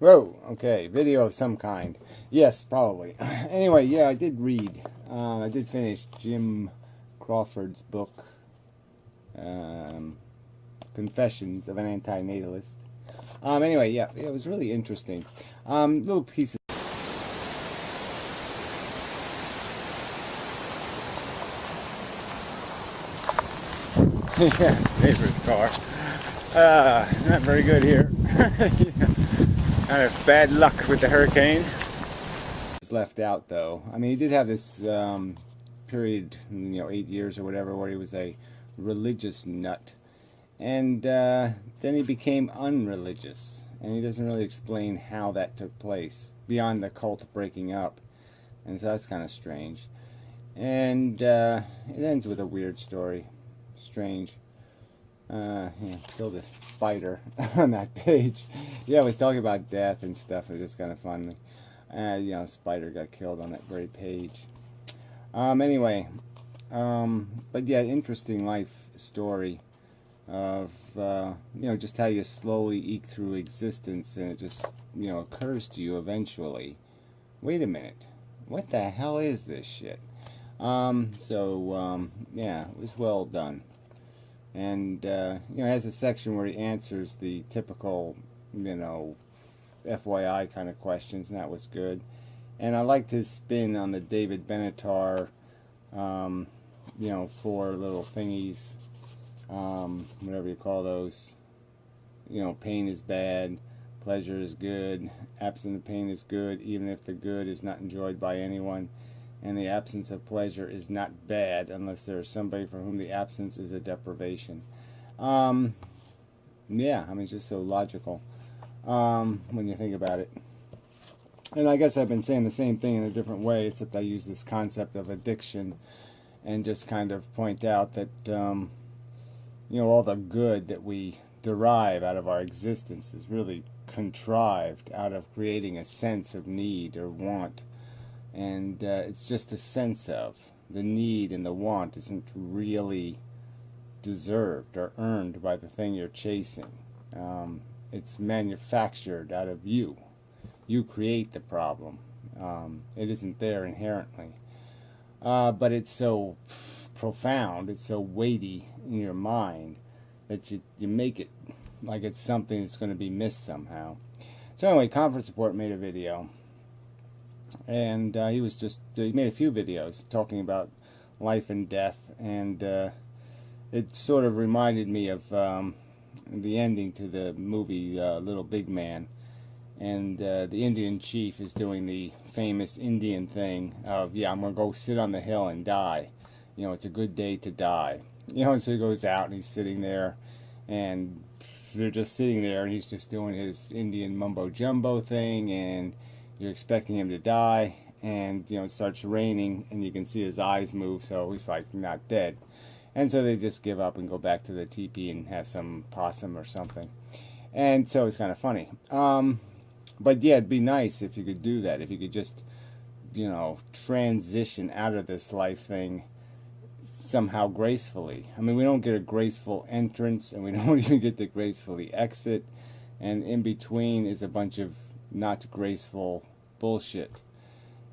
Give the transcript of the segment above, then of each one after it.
Whoa, okay, video of some kind. Yes, probably. Anyway, yeah, I did read. I did finish Jim Crawford's book, um, Confessions of an Anti-Natalist. Anyway, yeah, it was really interesting. Little pieces. Yeah, neighbor's car. Not very good here. Kind of bad luck with the hurricane. Left out though. I mean, he did have this period, 8 years or whatever, where he was a religious nut, and then he became unreligious, and he doesn't really explain how that took place beyond the cult breaking up, and so that's kind of strange. And it ends with a weird story. Strange. Yeah, killed a spider on that page. Yeah, I was talking about death and stuff. It was just kind of fun. Spider got killed on that very page. Anyway, but yeah, interesting life story of, just how you slowly eke through existence, and it just, occurs to you eventually, wait a minute, what the hell is this shit? Yeah, it was well done. And, has a section where he answers the typical, FYI kind of questions, and that was good. And I liked his spin on the David Benatar, 4 little thingies, whatever you call those. Pain is bad, pleasure is good, absence of pain is good, even if the good is not enjoyed by anyone. And the absence of pleasure is not bad unless there is somebody for whom the absence is a deprivation. Yeah, I mean, it's just so logical when you think about it. And I guess I've been saying the same thing in a different way, except I use this concept of addiction and just kind of point out that, all the good that we derive out of our existence is really contrived out of creating a sense of need or want. And it's just a sense of. The need and the want isn't really deserved or earned by the thing you're chasing. It's manufactured out of you. You create the problem. It isn't there inherently. But it's so profound, it's so weighty in your mind that you make it like it's something that's going to be missed somehow. So anyway, Conference Report made a video. And he made a few videos talking about life and death, and it sort of reminded me of the ending to the movie Little Big Man, and the Indian chief is doing the famous Indian thing of, I'm going to go sit on the hill and die. It's a good day to die. And so he goes out and he's sitting there, and they're just sitting there, and he's just doing his Indian mumbo-jumbo thing, and you're expecting him to die, and it starts raining, and you can see his eyes move, so he's like not dead. And so they just give up and go back to the teepee and have some possum or something. And so it's kind of funny. But yeah, it'd be nice if you could do that, if you could just, transition out of this life thing somehow gracefully. I mean, we don't get a graceful entrance, and we don't even get to gracefully exit, and in between is a bunch of not graceful bullshit.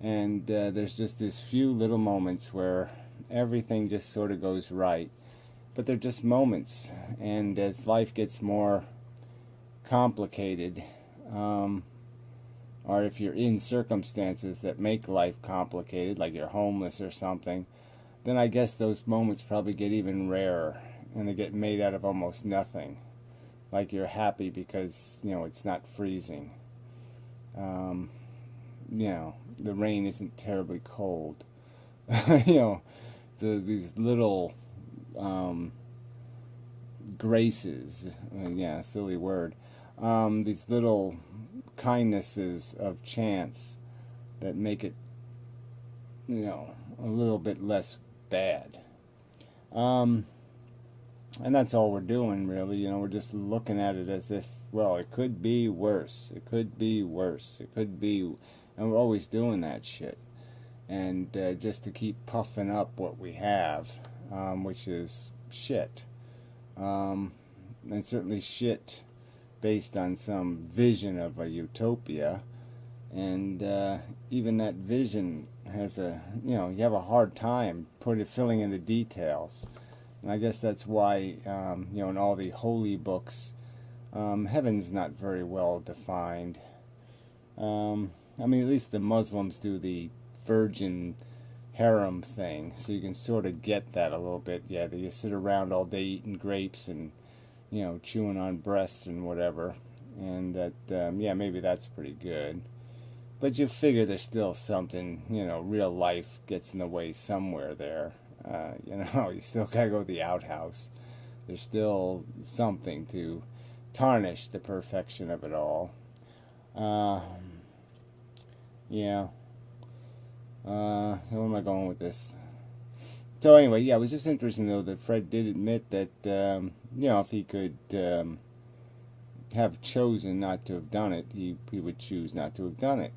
And there's just these few little moments where everything just sort of goes right, but they're just moments. And as life gets more complicated, or if you're in circumstances that make life complicated, like you're homeless or something, then I guess those moments probably get even rarer, and they get made out of almost nothing. Like you're happy because it's not freezing. The rain isn't terribly cold. These little graces, silly word, these little kindnesses of chance that make it, a little bit less bad. And that's all we're doing, really. We're just looking at it as if, well, it could be worse. It could be worse. It could be... And we're always doing that shit. And just to keep puffing up what we have, which is shit. And certainly shit based on some vision of a utopia, and even that vision has a, you have a hard time filling in the details. And I guess that's why, in all the holy books, heaven's not very well defined. I mean, at least the Muslims do the virgin harem thing, so you can sort of get that a little bit. Yeah, you sit around all day eating grapes and, chewing on breasts and whatever, and that, yeah, maybe that's pretty good. But you figure there's still something, real life gets in the way somewhere there. You still gotta go to the outhouse. There's still something to tarnish the perfection of it all. Uh, yeah. So where am I going with this? So anyway, yeah, it was just interesting though that Fred did admit that, if he could have chosen not to have done it, he would choose not to have done it.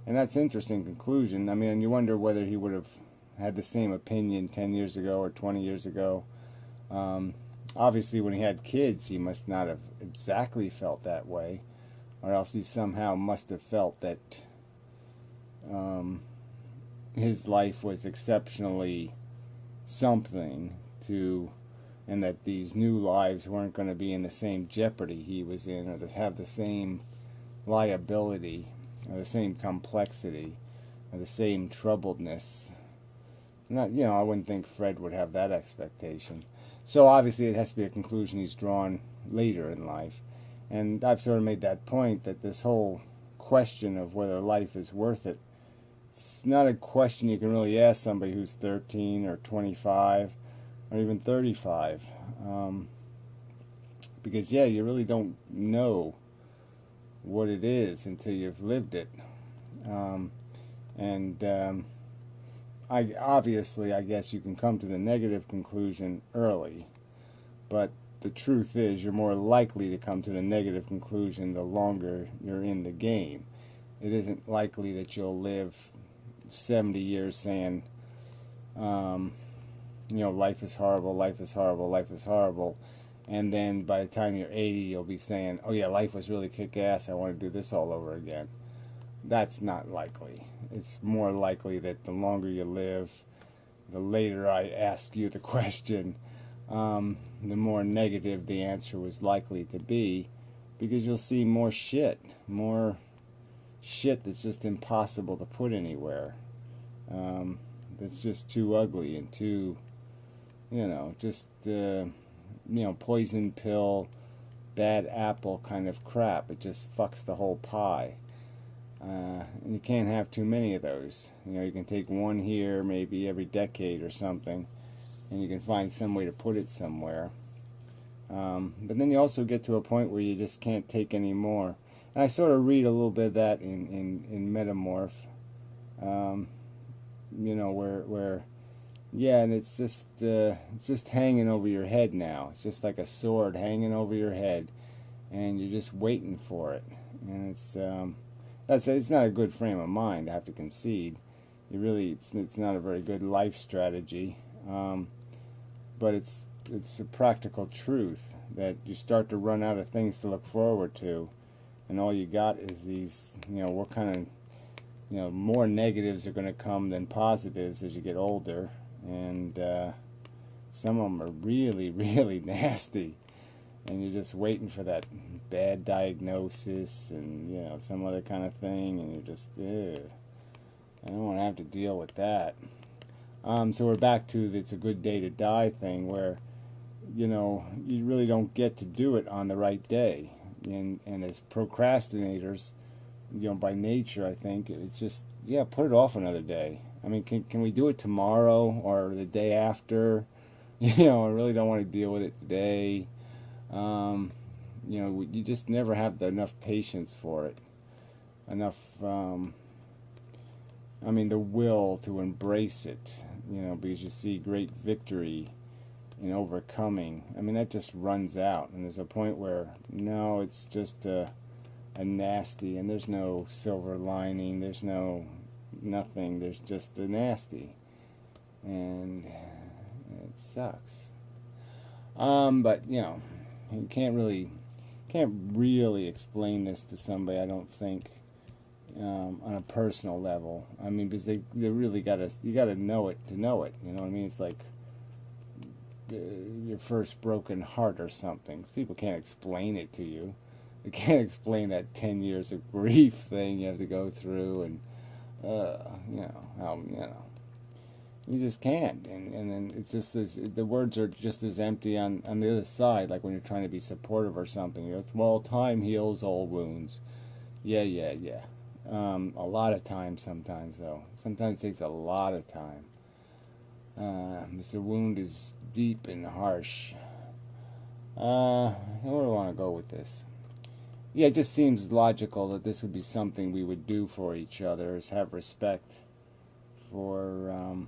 And that's an interesting conclusion. I mean, and you wonder whether he would have had the same opinion 10 years ago or 20 years ago. Obviously, when he had kids, he must not have exactly felt that way, or else he somehow must have felt that his life was exceptionally something to, and that these new lives weren't going to be in the same jeopardy he was in, or to have the same liability, or the same complexity, or the same troubledness. Not, I wouldn't think Fred would have that expectation. So obviously it has to be a conclusion he's drawn later in life. And I've sort of made that point that this whole question of whether life is worth it, it's not a question you can really ask somebody who's 13 or 25 or even 35. Because, yeah, you really don't know what it is until you've lived it. I guess you can come to the negative conclusion early, but the truth is you're more likely to come to the negative conclusion the longer you're in the game. It isn't likely that you'll live 70 years saying, life is horrible, life is horrible, life is horrible, and then by the time you're 80 you'll be saying, oh yeah, life was really kick-ass, I want to do this all over again. That's not likely. It's more likely that the longer you live, the later I ask you the question, the more negative the answer was likely to be, because you'll see more shit that's just impossible to put anywhere. That's just too ugly and too, poison pill, bad apple kind of crap. It just fucks the whole pie. And you can't have too many of those. You can take one here maybe every decade or something, and you can find some way to put it somewhere. But then you also get to a point where you just can't take any more. And I sort of read a little bit of that in Metamorph. Where yeah, and it's just hanging over your head now. It's just like a sword hanging over your head, and you're just waiting for it. And it's not a good frame of mind, I have to concede. It's not a very good life strategy, but it's a practical truth that you start to run out of things to look forward to, and all you got is these, what kind of, more negatives are going to come than positives as you get older, and some of them are really, really nasty, and you're just waiting for that bad diagnosis and, some other kind of thing, and you're just, I don't want to have to deal with that. So we're back to the it's a good day to die thing, where, you really don't get to do it on the right day. And as procrastinators, by nature, I think, it's just, yeah, put it off another day. I mean, can we do it tomorrow or the day after? I really don't want to deal with it today. You just never have enough patience for it. Enough, the will to embrace it, because you see great victory in overcoming. That just runs out, and there's a point where, no, it's just a nasty, and there's no silver lining, there's nothing, there's just a nasty, and it sucks. But, you can't really can't really explain this to somebody, I don't think, on a personal level. I mean, because they really you gotta know it to know it. You know what I mean? It's like your first broken heart or something. People can't explain it to you. They can't explain that 10 years of grief thing you have to go through, and you know how you just can't. And then it's just this, the words are just as empty on the other side, like when you're trying to be supportive or something. You know, well, time heals all wounds. Yeah. A lot of time sometimes, though. Sometimes it takes a lot of time. This wound is deep and harsh. Where do I want to go with this? Yeah, it just seems logical that this would be something we would do for each other, is have respect for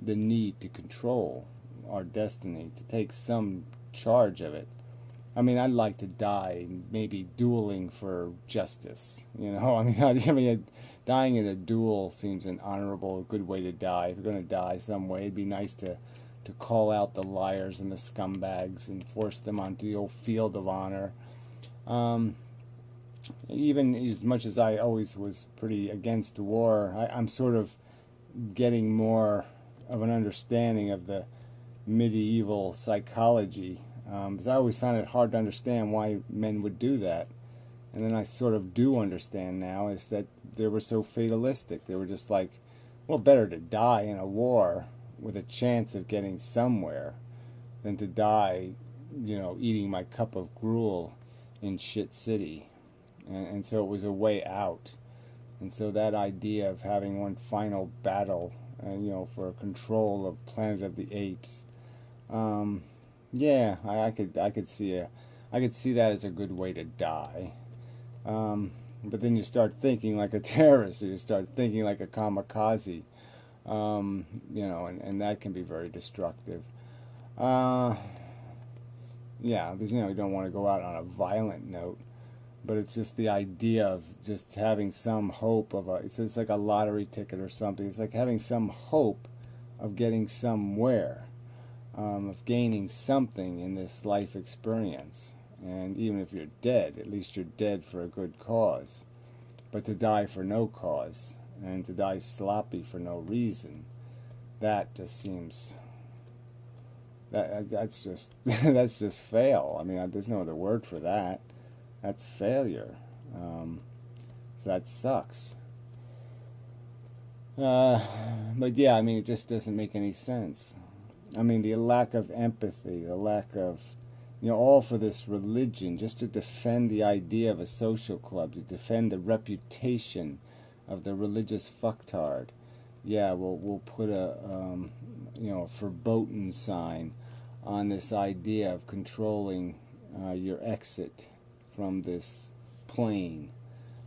the need to control our destiny, to take some charge of it. I mean, I'd like to die maybe dueling for justice. You know, I mean, dying in a duel seems an honorable, good way to die. If you're going to die some way, it'd be nice to call out the liars and the scumbags and force them onto the old field of honor. Even as much as I always was pretty against war, I'm sort of getting more of an understanding of the medieval psychology, because I always found it hard to understand why men would do that. And then I sort of do understand now, is that they were so fatalistic. They were just like, well, better to die in a war with a chance of getting somewhere than to die, you know, eating my cup of gruel in shit city. And so it was a way out. And so that idea of having one final battle, you know, for control of Planet of the Apes, yeah, I could see that as a good way to die. But then you start thinking like a terrorist, or you start thinking like a kamikaze, you know, and that can be very destructive. Yeah, because, you know, you don't want to go out on a violent note, but it's just the idea of just having some hope of it's like a lottery ticket or something. It's like having some hope of getting somewhere, of gaining something in this life experience. And even if you're dead, at least you're dead for a good cause. But to die for no cause, and to die sloppy for no reason, that just seems... That's just that's just fail. I mean, there's no other word for that. That's failure. So that sucks. But yeah, I mean, it just doesn't make any sense. I mean, the lack of empathy, the lack of, you know, all for this religion, just to defend the idea of a social club, to defend the reputation of the religious fucktard. Yeah, we'll put a you know, a verboten sign on this idea of controlling your exit from this plane,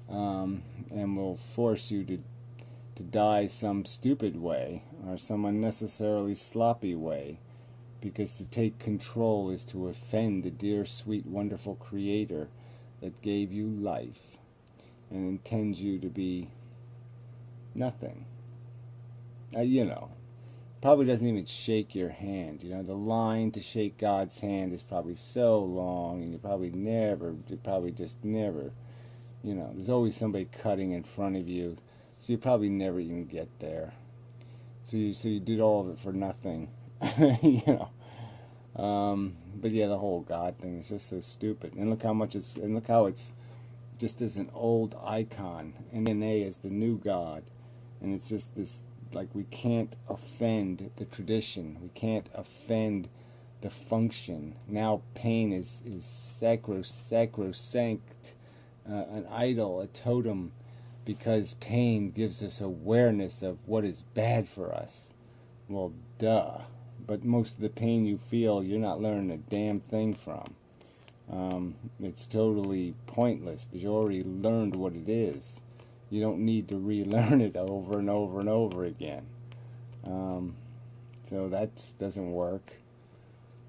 and will force you to die some stupid way or some unnecessarily sloppy way, because to take control is to offend the dear, sweet, wonderful Creator that gave you life and intends you to be nothing. You know, probably doesn't even shake your hand. You know, the line to shake God's hand is probably so long, and you probably just never, you know, there's always somebody cutting in front of you, so you probably never even get there. So you did all of it for nothing, you know. But yeah, the whole God thing is just so stupid. And look how it's just as an old icon, and DNA is the new God, and it's just this, like, we can't offend the tradition, we can't offend the function. Now pain is sacrosanct, an idol, a totem, because pain gives us awareness of what is bad for us. Well, duh. But most of the pain you feel, you're not learning a damn thing from. It's totally pointless, because you already learned what it is. You don't need to relearn it over and over and over again. So that doesn't work.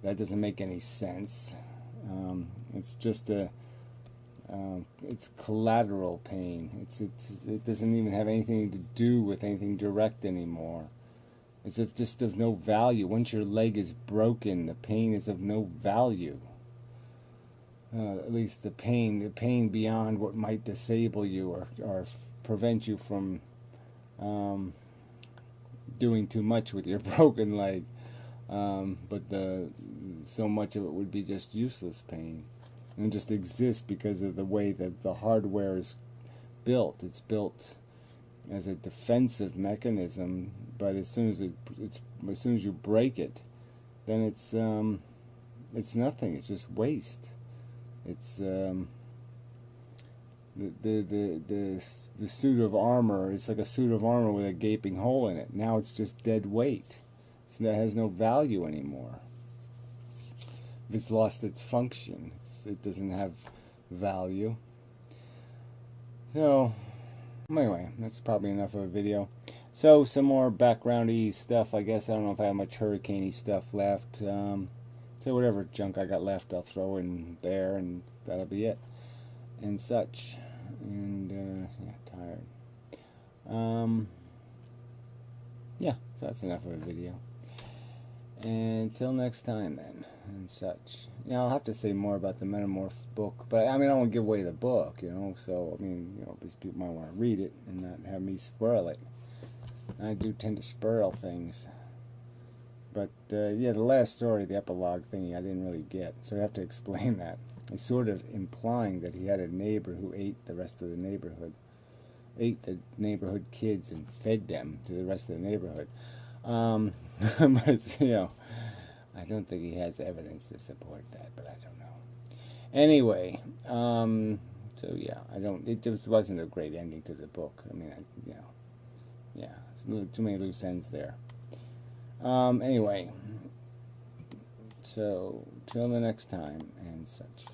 That doesn't make any sense. It's just it's collateral pain. It doesn't even have anything to do with anything direct anymore. It's just of no value. Once your leg is broken, the pain is of no value. at least the pain beyond what might disable you or prevent you from doing too much with your broken leg. But so much of it would be just useless pain, and just exist because of the way that the hardware is built. It's built as a defensive mechanism, but as soon as as soon as you break it, then it's nothing. It's just waste. It's the suit of armor. It's like a suit of armor with a gaping hole in it. Now it's just dead weight. So that has no value anymore. It's lost its function. It doesn't have value. So anyway, that's probably enough of a video. So some more backgroundy stuff, I guess. I don't know if I have much hurricane-y stuff left. So whatever junk I got left, I'll throw in there, and that'll be it. And such. And yeah, tired. Yeah, so that's enough of a video. And until next time then, and such. Yeah, I'll have to say more about the Metamorph book, but I mean, I don't want to give away the book, you know, so I mean, you know, these people might want to read it and not have me spoil it. I do tend to spoil things. But yeah, the last story, the epilogue thingy, I didn't really get, so I have to explain that. It's sort of implying that he had a neighbor who ate the rest of the neighborhood, ate the neighborhood kids and fed them to the rest of the neighborhood. But it's, you know, I don't think he has evidence to support that, but I don't know. Anyway, so yeah, it just wasn't a great ending to the book. I mean, you know, yeah, it's too many loose ends there. Anyway, so till the next time and such.